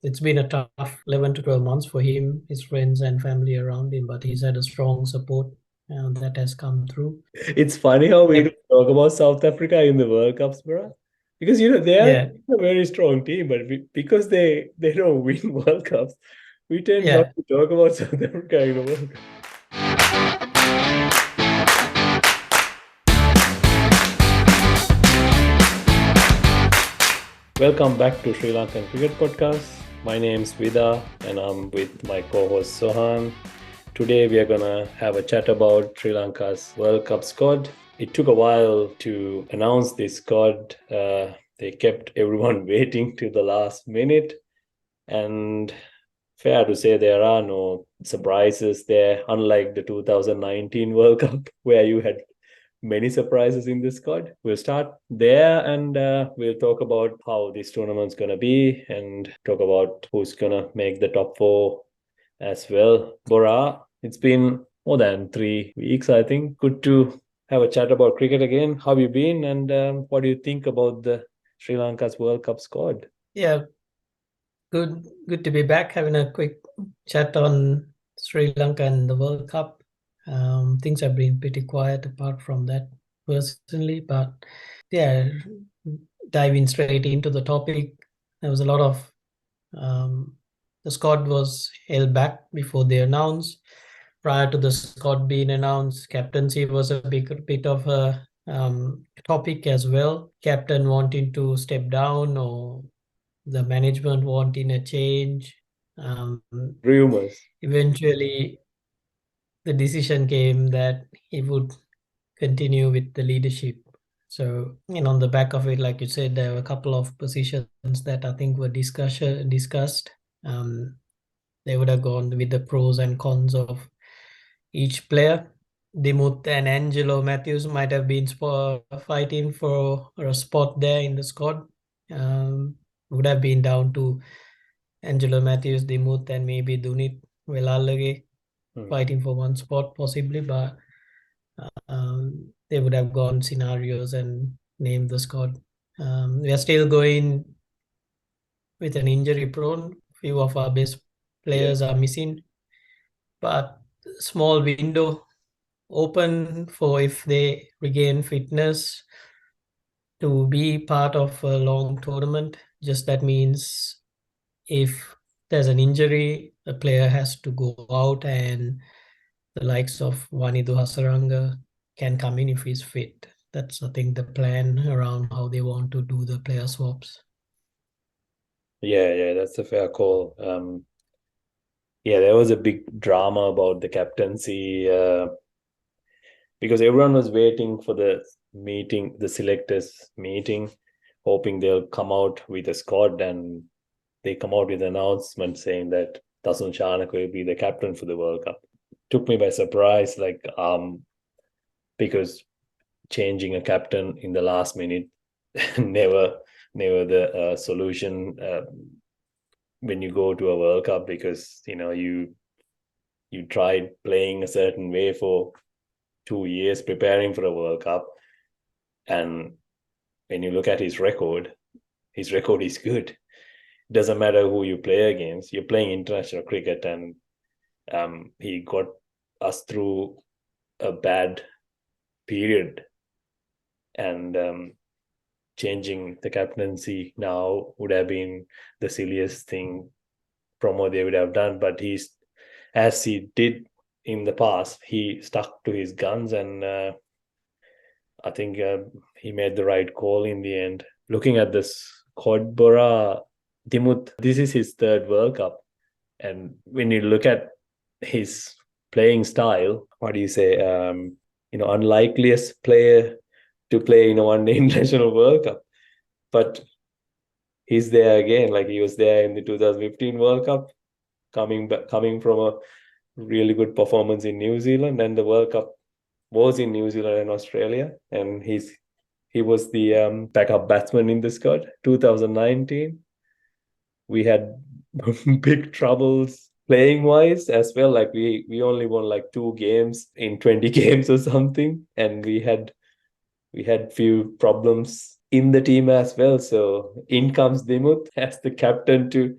it's been a tough 11 to 12 months for him, his friends and family around him, but he's had a strong support that has come through. It's funny how we Yep. don't talk about South Africa in the World Cups, bro. Because they are Yeah. a very strong team, but because they don't win World Cups, we tend not Yeah. to talk about South Africa in the World Cup. Welcome back to Sri Lankan Cricket Podcast. My name's Vida, and I'm with my co-host Sohan. Today we are gonna have a chat about Sri Lanka's World Cup squad. It took a while to announce this squad. They kept everyone waiting to the last minute, and fair to say there are no surprises there, unlike the 2019 World Cup, where you had many surprises in this squad. We'll start there and we'll talk about how this tournament's going to be and talk about who's going to make the top four as well. Bora, it's been more than 3 weeks, I think. Good to have a chat about cricket again. How have you been and what do you think about the Sri Lanka's World Cup squad? Yeah. Good to be back, having a quick chat on Sri Lanka and the World Cup. Things have been pretty quiet apart from that personally, but yeah, diving straight into the topic, there was a lot of the squad was held back before they announced. Prior to the squad being announced, captaincy was a big bit of a topic as well. Captain wanting to step down or the management wanting a change. Um, Rumors. Eventually, the decision came that he would continue with the leadership. So, on the back of it, like you said, there were a couple of positions that I think were discussed. Um, they would have gone with the pros and cons of each player. Dimuth and Angelo Matthews might have been fighting for a spot there in the squad. Um, would have been down to Angelo Matthews, Dimuth, and maybe Dunit Velalage Hmm. fighting for one spot possibly, but they would have gone scenarios and named the squad. We are still going with an injury prone. Few of our best Yeah. players are missing, but small window open for if they regain fitness to be part of a long tournament. Just that means if there's an injury, a player has to go out, and the likes of Wanidu Hasaranga can come in if he's fit. That's, I think, the plan around how they want to do the player swaps. Yeah, that's a fair call. Yeah, there was a big drama about the captaincy because everyone was waiting for the meeting, the selectors meeting, hoping they'll come out with a squad, and they come out with an announcement saying that Tasun Shanaka will be the captain for the World Cup. Took me by surprise, because changing a captain in the last minute never, never the solution when you go to a World Cup, because you tried playing a certain way for 2 years preparing for a World Cup, and when you look at his record is good. It doesn't matter who you play against. You're playing international cricket, and he got us through a bad period, and changing the captaincy now would have been the silliest thing from what they would have done. But he's, as he did in the past, he stuck to his guns, and I think he made the right call in the end. Looking at this Kodbora Dimuth, this is his third World Cup. And when you look at his playing style, what do you say? Unlikeliest player to play in a one day international World Cup. But he's there again, like he was there in the 2015 World Cup, coming from a really good performance in New Zealand, and the World Cup was in New Zealand and Australia, and he was the backup batsman in the squad. 2019, we had big troubles playing wise as well. Like we only won like 2 games in 20 games or something, and we had few problems in the team as well. So in comes Dimuth as the captain to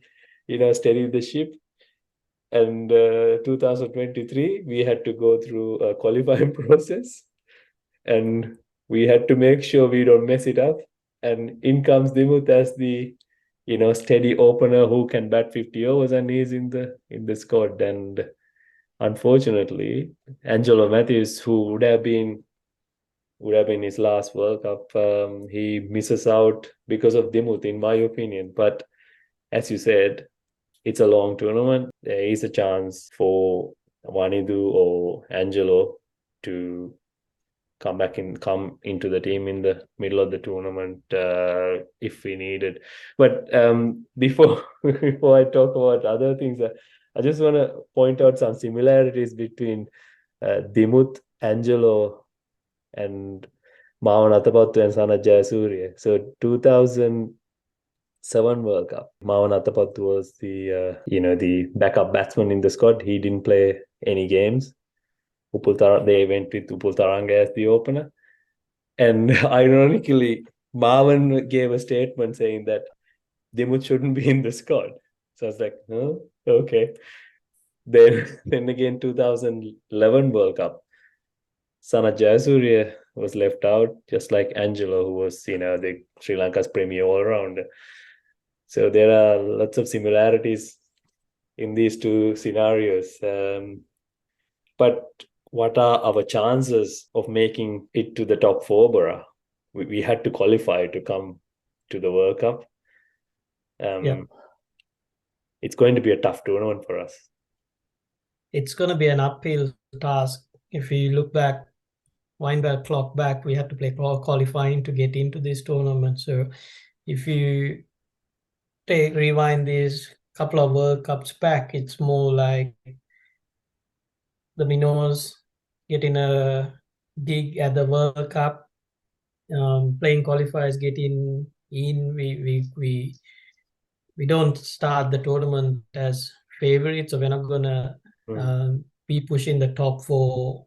steady the ship. And 2023, we had to go through a qualifying process, and we had to make sure we don't mess it up. And in comes Dimuth as the steady opener who can bat 50 overs, and he's in the squad. And unfortunately, Angelo Matthews, who would have been his last World Cup, he misses out because of Dimuth, in my opinion. But as you said, it's a long tournament. There is a chance for Vanidu or Angelo to come into the team in the middle of the tournament if we need it. But before before I talk about other things, I just want to point out some similarities between Dimuth, Angelo, and Mavan Athapattu and Sana Jayasuriya. So 2007 World Cup, Mavan Athapattu was the backup batsman in the squad. He didn't play any games. They went with Upul Taranga as the opener. And ironically, Marvin gave a statement saying that Dimuth shouldn't be in the squad. So I was like, huh? Okay. Then again, 2011 World Cup, Sana Jayasuriya was left out, just like Angelo, who was, the Sri Lanka's premier all-rounder. So there are lots of similarities in these two scenarios. But what are our chances of making it to the top four, Bora? We had to qualify to come to the World Cup. Yeah. It's going to be a tough tournament for us. It's going to be an uphill task. If you look back, wind back, clock back, we had to play qualifying to get into this tournament. So if you rewind these couple of World Cups back, it's more like the Minnows getting a gig at the World Cup, playing qualifiers, getting in. We don't start the tournament as favorites, so we're not gonna be pushing the top four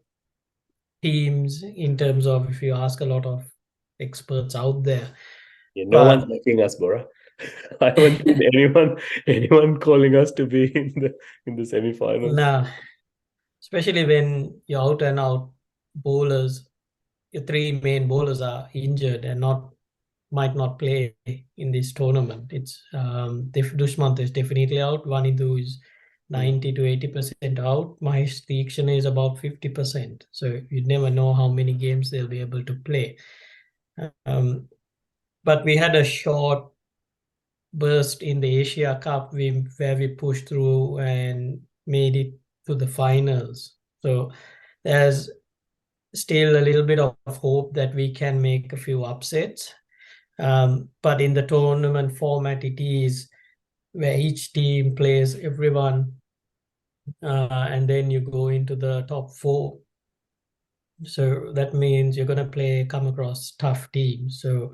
teams in terms of, if you ask a lot of experts out there. Yeah, no one's backing us, Bora. I haven't seen anyone calling us to be in the semi-finals. Nah, especially when your out and out bowlers, your three main bowlers are injured and might not play in this tournament. It's Dushmant is definitely out. Vanidu is 90 to 80% out. Mahesh Deekshana is about 50%. So you never know how many games they'll be able to play. But we had a short burst in the Asia Cup where we pushed through and made it to the finals. So there's still a little bit of hope that we can make a few upsets. But in the tournament format, it is where each team plays everyone, and then you go into the top four. So that means you're going to come across tough teams. So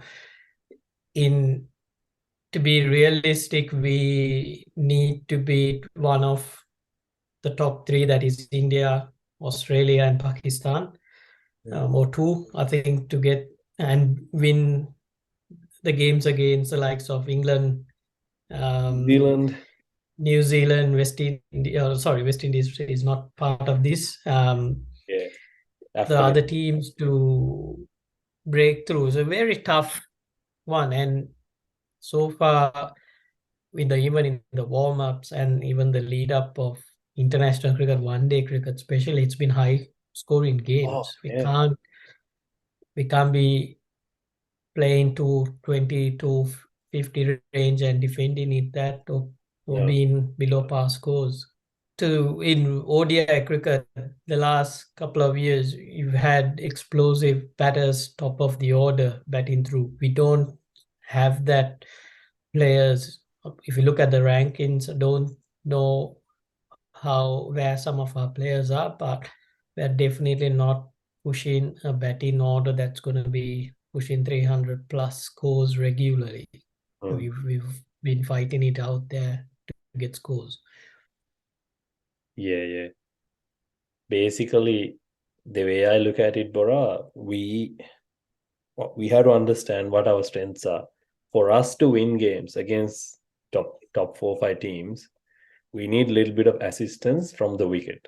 to be realistic, we need to beat one of the top three, that is India, Australia, and Pakistan, or two, I think, to get and win the games against the likes of England, New Zealand, West Indies. West Indies is not part of this. The other teams to break through. So very tough one, and so far, even in the warm-ups and even the lead up of international cricket, one-day cricket especially, it's been high scoring games. We can't be playing to 20 to 50 range and defending it that, or being below par scores. In ODI cricket, the last couple of years, you've had explosive batters, top of the order, batting through. We don't have that players. If you look at the rankings, I don't know where some of our players are, but we're definitely not pushing a batting order that's going to be pushing 300 plus scores regularly. We've been fighting it out there to get scores. Yeah. Basically, the way I look at it, Bora, we have to understand what our strengths are. For us to win games against top 4 or 5 teams, we need a little bit of assistance from the wicket,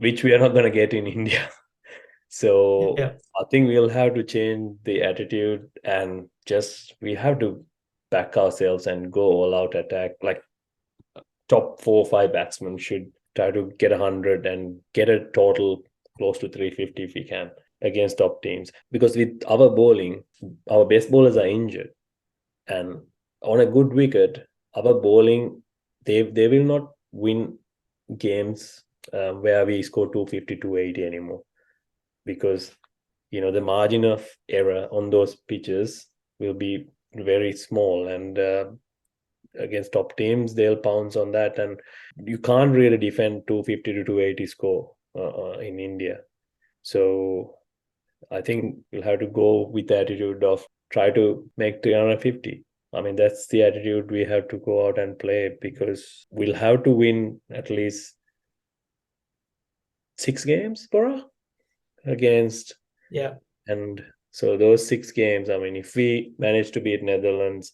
which we are not going to get in India. So Yeah. I think we'll have to change the attitude and just we have to back ourselves and go all out attack. Like top 4 or 5 batsmen should try to get 100 and get a total close to 350 if we can against top teams. Because with our bowling, our best bowlers are injured, and on a good wicket, our bowling they will not win games where we score 250, 280 anymore, because the margin of error on those pitches will be very small, and against top teams they'll pounce on that, and you can't really defend 250 to 280 score in India. So I think you'll have to go with the attitude of try to make 350. I mean, that's the attitude we have to go out and play, because we'll have to win at least 6 games, Bora, against. Yeah. And so those 6 games, I mean, if we manage to beat Netherlands,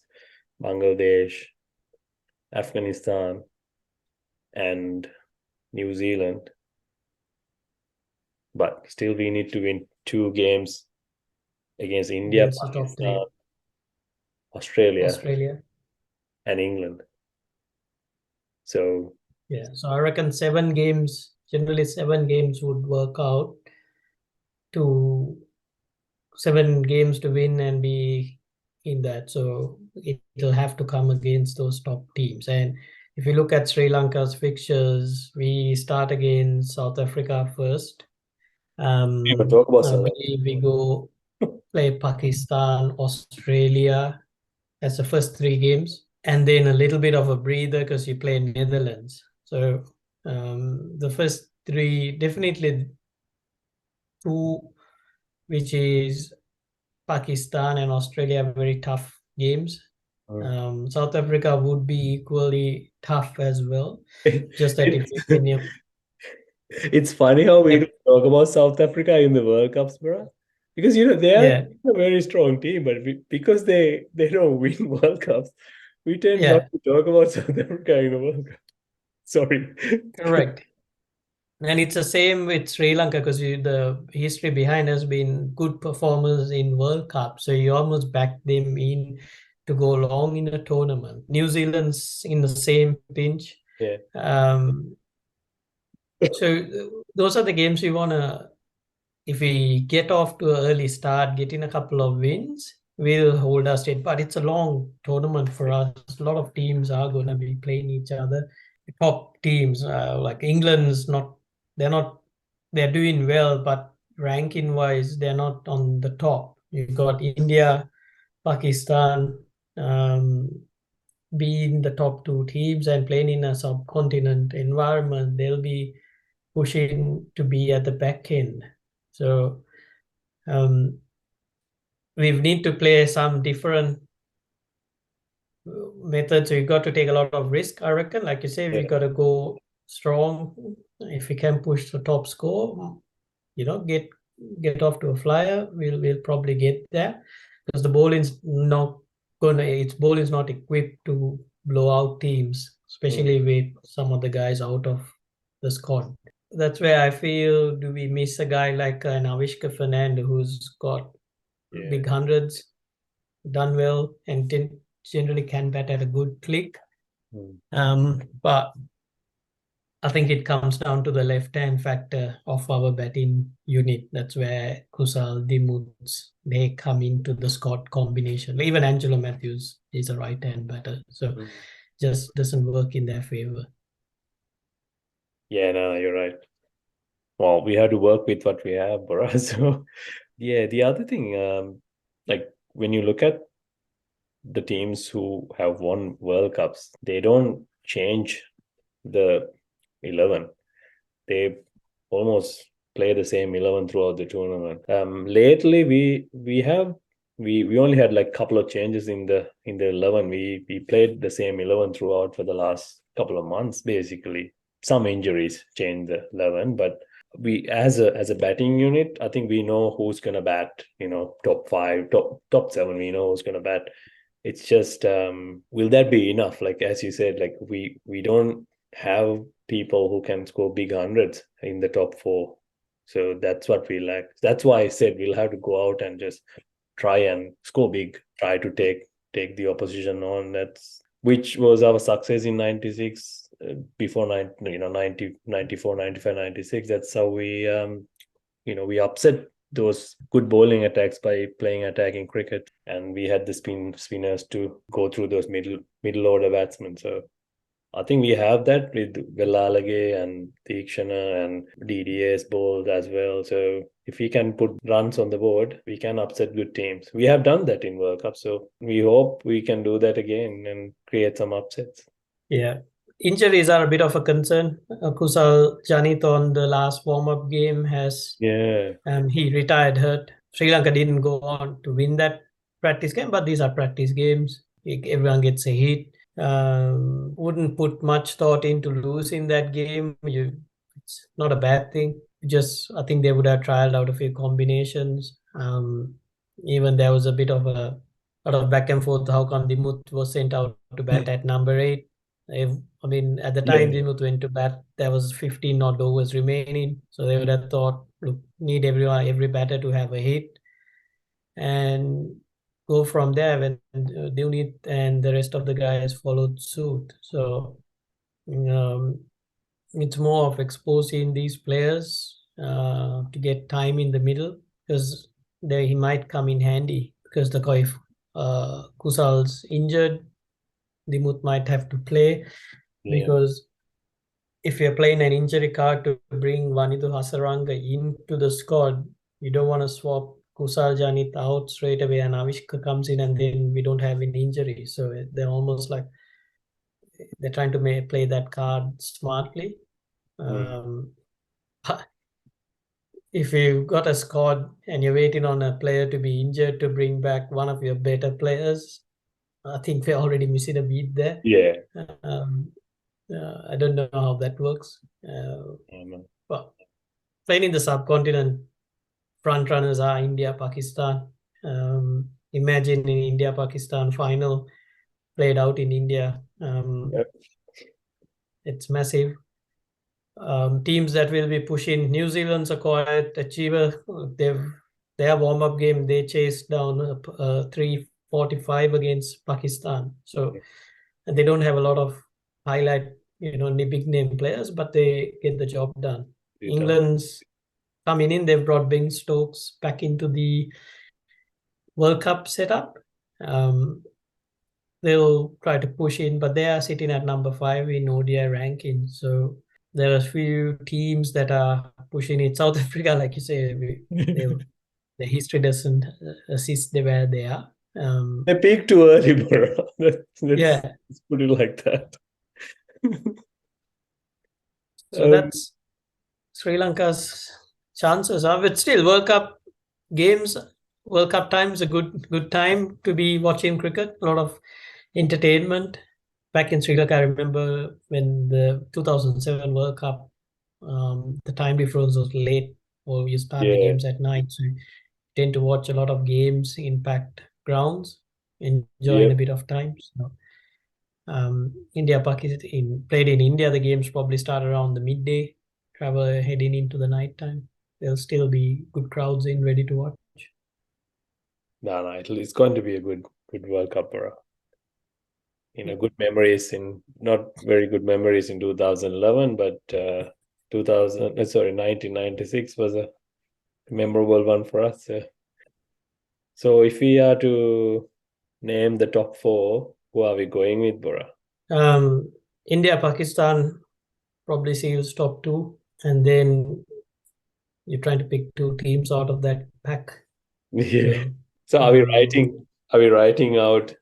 Bangladesh, Afghanistan, and New Zealand, but still we need to win 2 games against India, Against the top Pakistan, 3. Australia, Australia. and England. So Yeah. So I reckon 7 games, generally 7 games would work out to 7 games to win and be in that. So it'll have to come against those top teams. And if you look at Sri Lanka's fixtures, we start against South Africa first. we will talk about I South believe we go play Pakistan, Australia as the first 3 games, and then a little bit of a breather because you play Netherlands. So the first 3, definitely 2, which is Pakistan and Australia, are very tough games. South Africa would be equally tough as well. Just that if you win your It's funny how we don't talk about South Africa in the World Cups, bro. Because they are yeah, a very strong team, but because they don't win World Cups, we tend not yeah, to talk about South Africa in the World Cup. Sorry. correct. And it's the same with Sri Lanka because the history behind has been good performers in World Cup. So you almost back them in to go long in the tournament. New Zealand's in the same pinch. Yeah. So those are the games we want to, if we get off to an early start, get in a couple of wins, will hold us in. But it's a long tournament for us. A lot of teams are going to be playing each other. The top teams, like England's not, they're not, they're doing well, but ranking wise, they're not on the top. You've got India, Pakistan, being the top 2 teams and playing in a subcontinent environment. They'll be pushing to be at the back end. So we need to play some different methods. So you got to take a lot of risk, I reckon. Like you say, we got to go strong. If we can push the top score, get off to a flyer, we'll probably get there because the bowling's not gonna. Its bowling's not equipped to blow out teams, especially with some of the guys out of the squad. That's where I feel, do we miss a guy like an Avishka Fernando who's got big hundreds, done well, and generally can bat at a good click. But I think it comes down to the left-hand factor of our batting unit. That's where Kusal, Dimuts, they come into the squad combination. Even Angelo Matthews is a right-hand batter, so just doesn't work in their favor. Yeah, no, you're right. Well, we have to work with what we have, Bora. So, yeah, the other thing, like when you look at the teams who have won World Cups, they don't change the 11. They almost play the same 11 throughout the tournament. Lately, we only had like a couple of changes in the 11. We played the same 11 throughout for the last couple of months, basically. Some injuries changed the 11, but we as a batting unit, I think we know who's gonna bat. Top 5, top 7. We know who's gonna bat. It's just, will that be enough? Like as you said, like we don't have people who can score big hundreds in the top four. So that's what we lack. That's why I said we'll have to go out and just try and score big, try to take the opposition on. That's which was our success in 96, before 90, 94, 95, 96. That's how we upset those good bowling attacks by playing attacking cricket, and we had the spinners to go through those middle order batsmen. So I think we have that with Velalage and Deekshana and DDS bowls as well. So if we can put runs on the board, we can upset good teams. We have done that in World Cup, so we hope we can do that again and create some upsets. Yeah. Injuries are a bit of a concern. Kusal Janit on the last warm-up game he retired hurt. Sri Lanka didn't go on to win that practice game, but these are practice games. Everyone gets a hit. Wouldn't put much thought into losing that game. It's not a bad thing. Just I think they would have trialed out a few combinations. Even there was a bit of a lot of back and forth. How come Dimuth was sent out to bat at number 8? I mean, at the time Yeah. Dimuth went to bat, there was 15 odd overs remaining. So they would have thought, look, need every batter to have a hit and go from there when Dunit and the rest of the guys followed suit. So um, it's more of exposing these players to get time in the middle because he might come in handy because if Kusal's injured, Dimut might have to play Yeah. because if you're playing an injury card to bring Vanitu Hasaranga into the squad, you don't want to swap Kusal Janit out straight away and Avishka comes in and then we don't have any injury. So they're almost like they're trying to play that card smartly. Um, if you've got a squad and you're waiting on a player to be injured to bring back one of your better players, I think we're already missing a beat there. Yeah. Um, I don't know how that works. But playing in the subcontinent, front runners are India, Pakistan. Imagine in India Pakistan final played out in India. Yep. It's massive. Teams that will be pushing New Zealand's a quiet achiever. Their warm up game they chased down 345 against Pakistan. So and they don't have a lot of highlight, big name players, but they get the job done. England's coming in. They've brought Ben Stokes back into the World Cup setup. They'll try to push in, but they are sitting at number 5 in ODI ranking. So there are a few teams that are pushing it. South Africa, like you say, the history doesn't assist where they are. They peaked too early, bro. Let's put it like that. So that's Sri Lanka's chances are. But still, World Cup games, World Cup time is a good time to be watching cricket. A lot of entertainment. Back in Sri Lanka, I remember when the 2007 World Cup, the time difference was late, or you start the games at night. So you tend to watch a lot of games in packed grounds, enjoying a bit of time. So, India, Pakistan played in India. The games probably start around the midday, travel heading into the night time. There'll still be good crowds in ready to watch. No, it's going to be a good World Cup, bro. Good memories not very good memories in 2011, but 1996 was a memorable one for us. So if we are to name the top 4, who are we going with, Bora? India, Pakistan probably seals top 2, and then you're trying to pick 2 teams out of that pack. Yeah. So are we writing out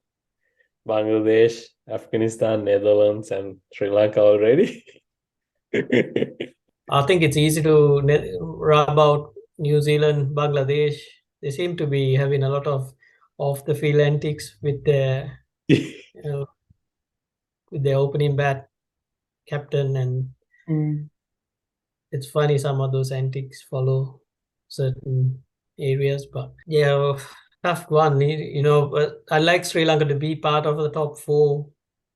Bangladesh, Afghanistan, Netherlands, and Sri Lanka already? I think it's easy to rub out New Zealand, Bangladesh. They seem to be having a lot of the field antics with their opening bat captain, and it's funny some of those antics follow certain areas. But yeah, tough one. I like Sri Lanka to be part of the top four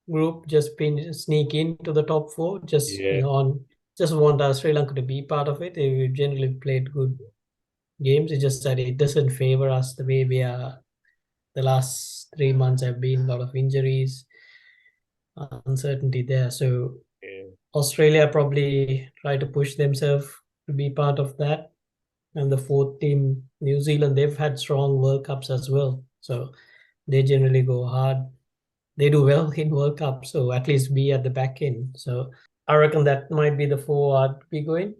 group, just sneak into the top four. Yeah, Just want Sri Lanka to be part of it. We've generally played good games. It's just that it doesn't favor us the way we are. The last 3 months have been a lot of injuries, uncertainty there. So yeah, Australia probably try to push themselves to be part of that. And the fourth team, New Zealand, they've had strong World Cups as well. So they generally go hard. They do well in World Cup, so at least be at the back end. So I reckon that might be the four I'd be going.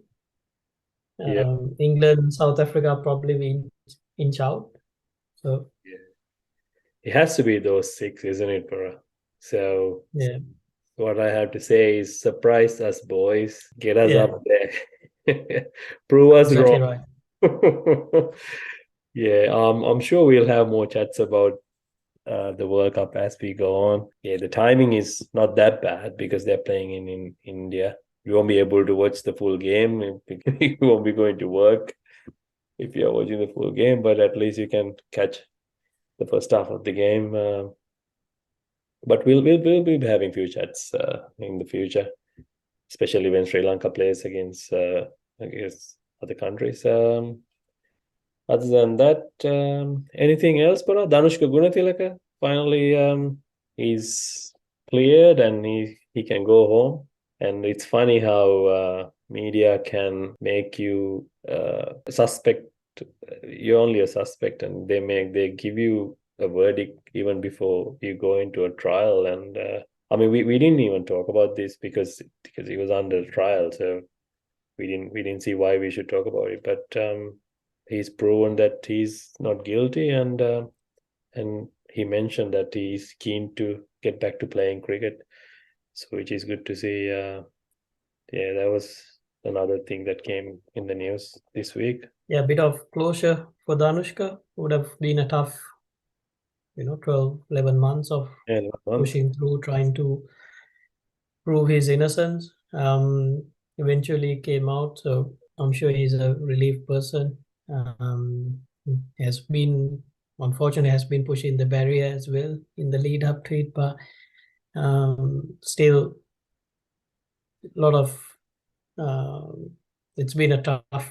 yeah, England, South Africa probably be inch out. So yeah. It has to be those six, isn't it, bro? So yeah, what I have to say is surprise us, boys. Get us yeah, up there. Prove us exactly wrong. right. Yeah, I'm sure we'll have more chats about the World Cup as we go on. Yeah, the timing is not that bad because they're playing in India. You won't be able to watch the full game. You won't be going to work if you're watching the full game, but at least you can catch the first half of the game. But we'll be having few chats in the future, especially when Sri Lanka plays against other countries. Other than that, anything else? But Danushka Gunatilaka finally he's cleared and he can go home. And it's funny how media can make you suspect. You're only a suspect, and they give you a verdict even before you go into a trial. And I mean, we didn't even talk about this because he was under trial, so we didn't see why we should talk about it. But he's proven that he's not guilty, and he mentioned that he's keen to get back to playing cricket, so which is good to see. Yeah, that was another thing that came in the news this week. Yeah, a bit of closure for Danushka would have been a tough, 12, 11 months of Yeah, months. pushing through, trying to prove his innocence. Eventually came out, so I'm sure he's a relieved person. Um, has been unfortunately has been pushing the barrier as well in the lead up to it, but still a lot of it's been a tough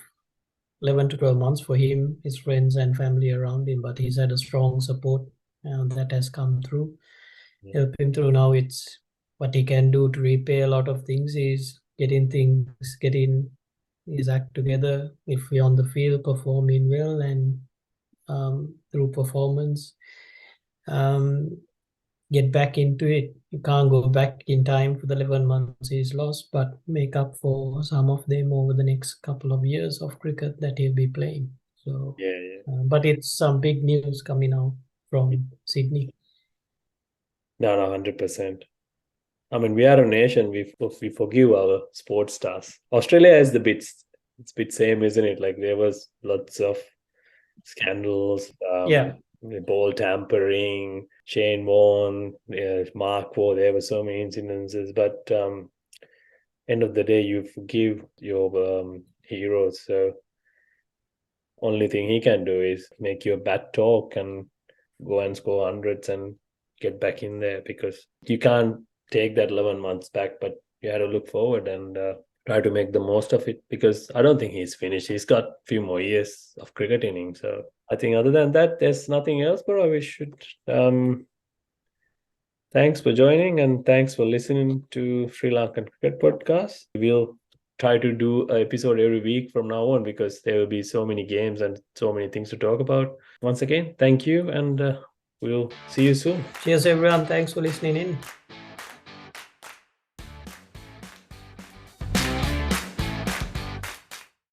11 to 12 months for him, his friends and family around him, but he's had a strong support that has come through, Yeah, help him through. Now it's what he can do to repay a lot of things is getting his act together. If we're on the field performing well and through performance, um, get back into it. You can't go back in time for the 11 months he's lost, but make up for some of them over the next couple of years of cricket that he'll be playing. So, yeah, but it's some big news coming out yeah. from Sydney. No, no, 100%. I mean, we are a nation. We forgive our sports stars. Australia is the bits. It's a bit same, isn't it? Like there was lots of scandals, Yeah, ball tampering, Shane Warne, Mark Waugh. There were so many incidences, but end of the day, you forgive your heroes. So only thing he can do is make you a bad talk and go and score hundreds and get back in there because you can't take that 11 months back, but you had to look forward and try to make the most of it because I don't think he's finished. He's got a few more years of cricket in him. So I think other than that, there's nothing else, but we should. Thanks for joining and thanks for listening to Sri Lankan Cricket Podcast. We'll try to do an episode every week from now on because there will be so many games and so many things to talk about. Once again, thank you and we'll see you soon. cheers everyone. Thanks for listening in.